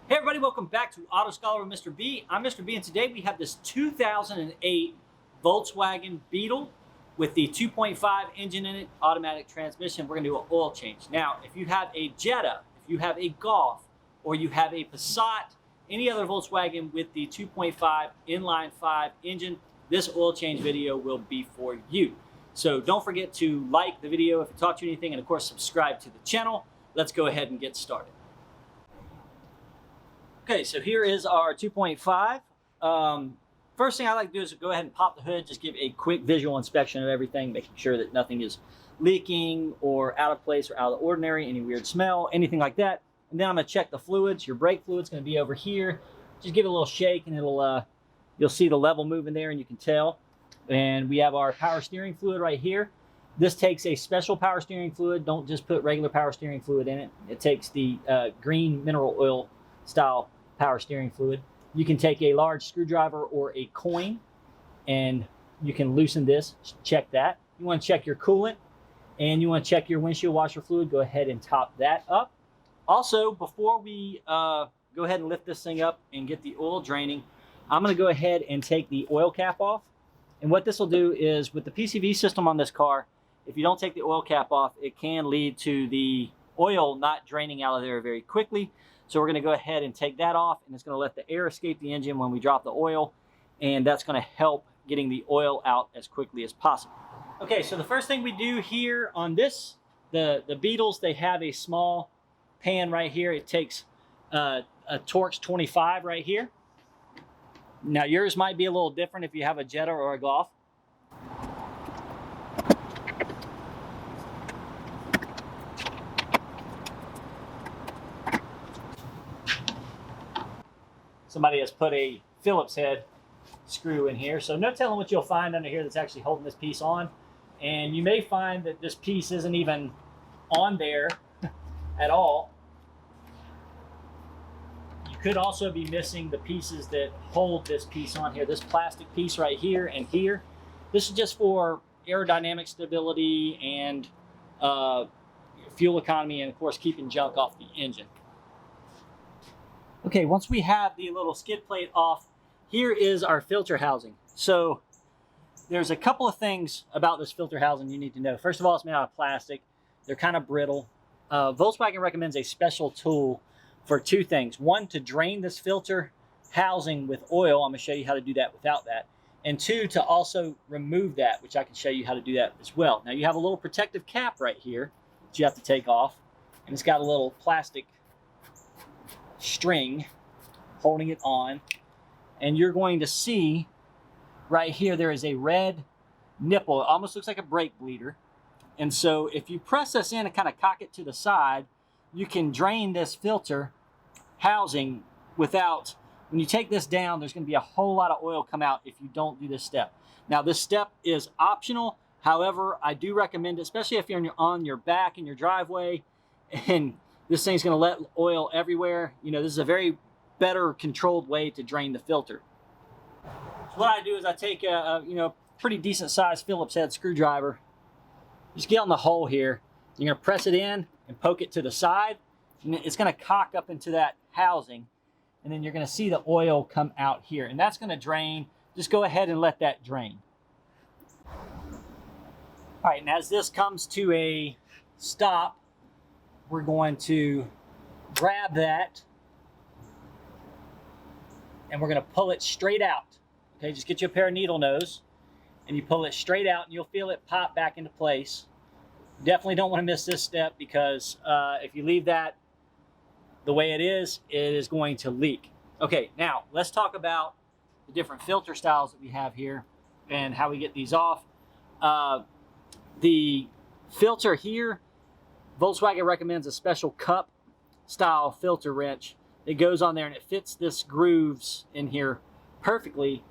Hey everybody, welcome back to Auto Scholar with Mr. B. I'm Mr. B, and today we have this 2008 Volkswagen Beetle with the 2.5 engine in it, automatic transmission. We're going to do an oil change. Now, if you have a Jetta, if you have a Golf, or you have a Passat, any other Volkswagen with the 2.5 inline 5 engine, this oil change video will be for you. So don't forget to like the video if it taught you anything, and of course subscribe to the channel. Let's go ahead and get started. Okay, so here is our 2.5. First thing I like to do is go ahead and pop the hood, just give a quick visual inspection of everything, making sure that nothing is leaking or out of place or out of the ordinary, any weird smell, anything like that. And then I'm gonna check the fluids. Your brake fluid's gonna be over here. Just give it a little shake and it'll, you'll see the level moving there and you can tell. And we have our power steering fluid right here. This takes a special power steering fluid. Don't just put regular power steering fluid in it. It takes the green mineral oil style power steering fluid. You can take a large screwdriver or a coin and you can loosen this, check that. You want to check your coolant and you want to check your windshield washer fluid. Go ahead and top that up. Also, before we go ahead and lift this thing up and get the oil draining, I'm going to go ahead and take the oil cap off. And what this will do is, with the PCV system on this car, if you don't take the oil cap off, it can lead to the oil not draining out of there very quickly. So we're going to go ahead and take that off, and it's going to let the air escape the engine when we drop the oil, and that's going to help getting the oil out as quickly as possible. Okay, so the first thing we do here on this, the Beetles, they have a small pan right here. It takes a Torx 25 right here. Now yours might be a little different if you have a Jetta or a Golf. Somebody has put a Phillips head screw in here, so no telling what you'll find under here that's actually holding this piece on. And you may find that this piece isn't even on there at all. You could also be missing the pieces that hold this piece on here, this plastic piece right here and here. This is just for aerodynamic stability and fuel economy, and of course keeping junk off the engine. Okay, once we have the little skid plate off, here is our filter housing. So there's a couple of things about this filter housing you need to know. First of all, it's made out of plastic. They're kind of brittle. Volkswagen recommends a special tool for two things. One, to drain this filter housing with oil. I'm going to show you how to do that without that. And two, to also remove that, which I can show you how to do that as well. Now you have a little protective cap right here that you have to take off. And it's got a little plastic string holding it on, and you're going to see right here there is a red nipple. It almost looks like a brake bleeder, and so if you press this in and kind of cock it to the side, you can drain this filter housing without, when you take this down, there's going to be a whole lot of oil come out if you don't do this step. Now this step is optional, however I do recommend it, especially if you're on your back in your driveway and this thing's going to let oil everywhere. You know, this is a very better controlled way to drain the filter. So what I do is I take a pretty decent sized Phillips head screwdriver. Just get on the hole here. You're going to press it in and poke it to the side. And it's going to cock up into that housing. And then you're going to see the oil come out here. And that's going to drain. Just go ahead and let that drain. All right, and as this comes to a stop, we're going to grab that and we're going to pull it straight out. Okay, just get you a pair of needle nose and you pull it straight out and you'll feel it pop back into place. Definitely don't want to miss this step, because if you leave that the way it is going to leak. Okay, now let's talk about the different filter styles that we have here and how we get these off. The filter here, Volkswagen recommends a special cup style filter wrench. It goes on there and it fits this grooves in here perfectly.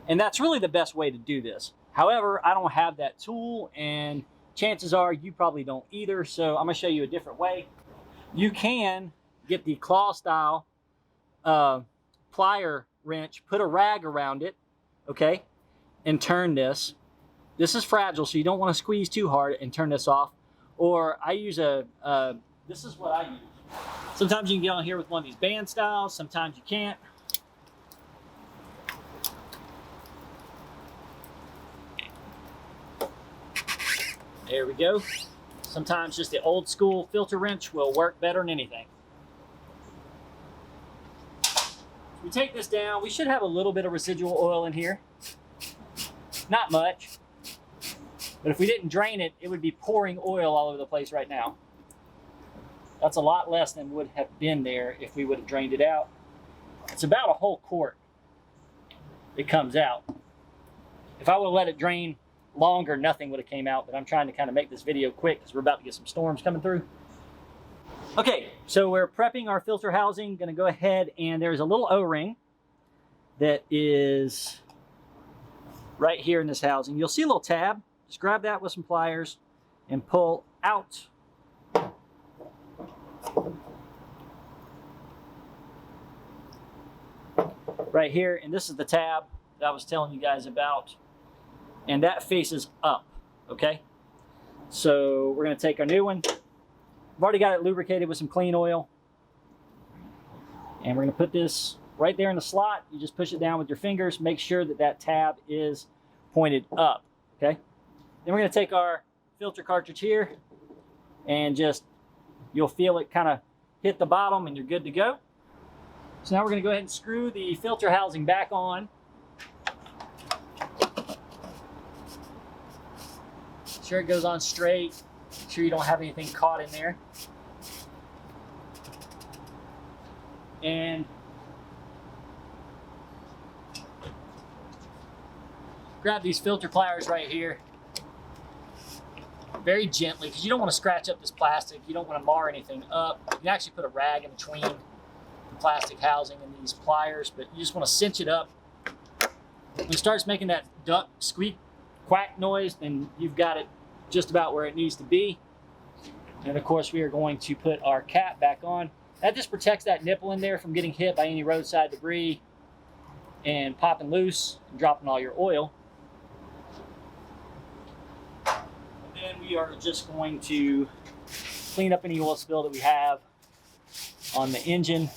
And that's really the best way to do this. However, I don't have that tool, and chances are you probably don't either. So I'm going to show you a different way. You can get the claw style plier wrench, put a rag around it, okay, and turn this. This is fragile, so you don't want to squeeze too hard and turn this off. Or I use this is what I use. Sometimes you can get on here with one of these band styles, sometimes you can't. There we go. Sometimes just the old school filter wrench will work better than anything. We take this down, we should have a little bit of residual oil in here. Not much, but if we didn't drain it, it would be pouring oil all over the place right now. That's a lot less than would have been there if we would have drained it out. It's about a whole quart that comes out. If I would have let it drain longer, nothing would have came out, but I'm trying to kind of make this video quick because we're about to get some storms coming through. Okay, so we're prepping our filter housing. Gonna go ahead, and there's a little O-ring that is right here in this housing. You'll see a little tab. Just grab that with some pliers and pull out. Right here, and this is the tab that I was telling you guys about, and that faces up, okay? So we're gonna take our new one. I've already got it lubricated with some clean oil, and we're gonna put this right there in the slot. You just push it down with your fingers. Make sure that that tab is pointed up, okay? Then we're gonna take our filter cartridge here, and just, you'll feel it kind of hit the bottom, and you're good to go. So now we're gonna go ahead and screw the filter housing back on. Make sure it goes on straight. Make sure you don't have anything caught in there. And grab these filter pliers right here. Very gently, because you don't want to scratch up this plastic. You don't want to mar anything up. You can actually put a rag in between the plastic housing and these pliers, but you just want to cinch it up. When it starts making that duck squeak quack noise, then you've got it just about where it needs to be. And of course, we are going to put our cap back on. That just protects that nipple in there from getting hit by any roadside debris and popping loose and dropping all your oil. And then we are just going to clean up any oil spill that we have on the engine.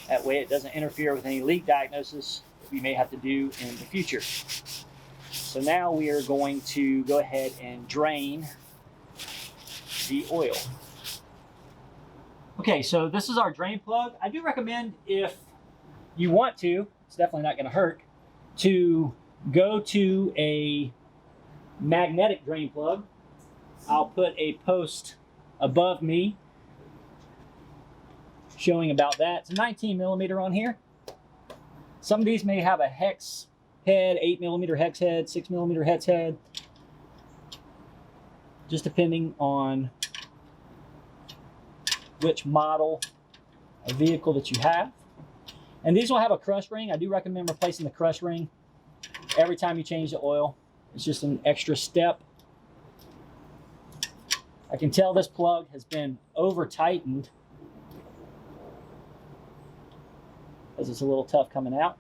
That way it doesn't interfere with any leak diagnosis that we may have to do in the future. So now we are going to go ahead and drain the oil. Okay, so this is our drain plug. I do recommend, if you want to, it's definitely not going to hurt, to go to a magnetic drain plug. I'll put a post above me showing about that. It's a 19 millimeter on here. Some of these may have a hex head, 8 millimeter hex head, 6 millimeter hex head, just depending on which model of vehicle that you have. And these will have a crush ring. I do recommend replacing the crush ring every time you change the oil. It's just an extra step. I can tell this plug has been over tightened because it's a little tough coming out.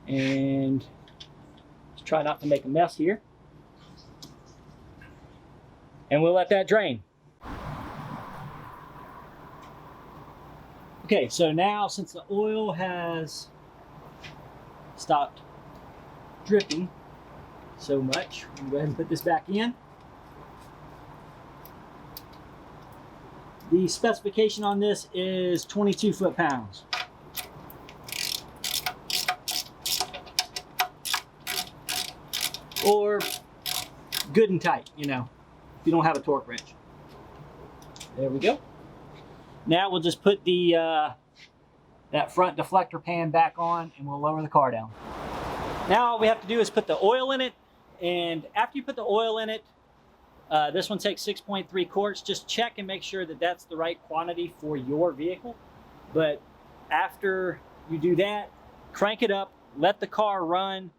And just try not to make a mess here. And we'll let that drain. Okay, so now since the oil has stopped dripping so much, we'll go ahead and put this back in. The specification on this is 22 foot-pounds. Or good and tight, you know, if you don't have a torque wrench. There we go. Now we'll just put the that front deflector pan back on, and we'll lower the car down. Now all we have to do is put the oil in it, and after you put the oil in it, this one takes 6.3 quarts. Just check and make sure that that's the right quantity for your vehicle. But after you do that, crank it up, let the car run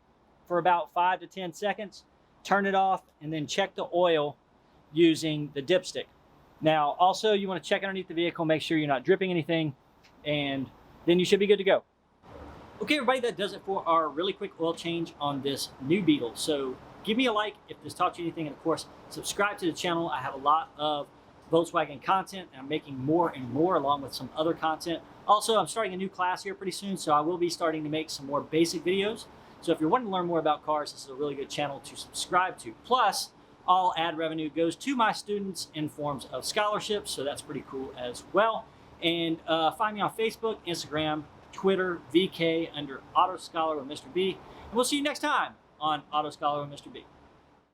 for about 5 to 10 seconds, turn it off, and then check the oil using the dipstick. Now, also, you want to check underneath the vehicle, make sure you're not dripping anything, and then you should be good to go. Okay, everybody, that does it for our really quick oil change on this new Beetle. So give me a like if this taught you anything, and of course, subscribe to the channel. I have a lot of Volkswagen content, and I'm making more and more along with some other content. Also, I'm starting a new class here pretty soon, so I will be starting to make some more basic videos. So if you're wanting to learn more about cars, this is a really good channel to subscribe to. Plus, all ad revenue goes to my students in forms of scholarships, so that's pretty cool as well. And find me on Facebook, Instagram, Twitter, VK under Auto Scholar with Mr. B. And we'll see you next time on Auto Scholar with Mr. B.